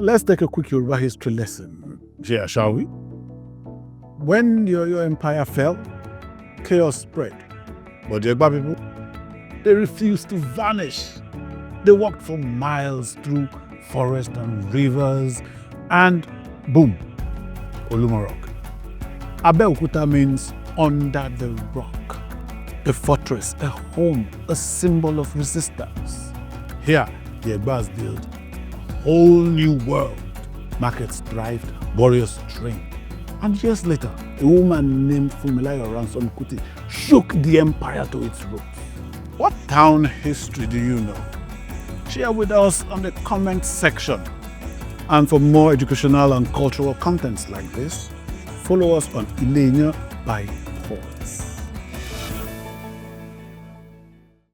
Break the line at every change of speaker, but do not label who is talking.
Let's take a quick Yoruba history lesson here, shall we? When your empire fell, chaos spread. But the Egba people, they refused to vanish. They walked for miles through forest and rivers, and boom, Olumo rock. Abeokuta means under the rock. A fortress, a home, a symbol of resistance. Here, the Egbas built a whole new world. Markets thrived, warriors trained. And years later, a woman named Funmilayo Ransom Kuti shook the empire to its roots. What town history do you know? Share with us on the comment section. And for more educational and cultural contents like this, follow us on Ile Iyan by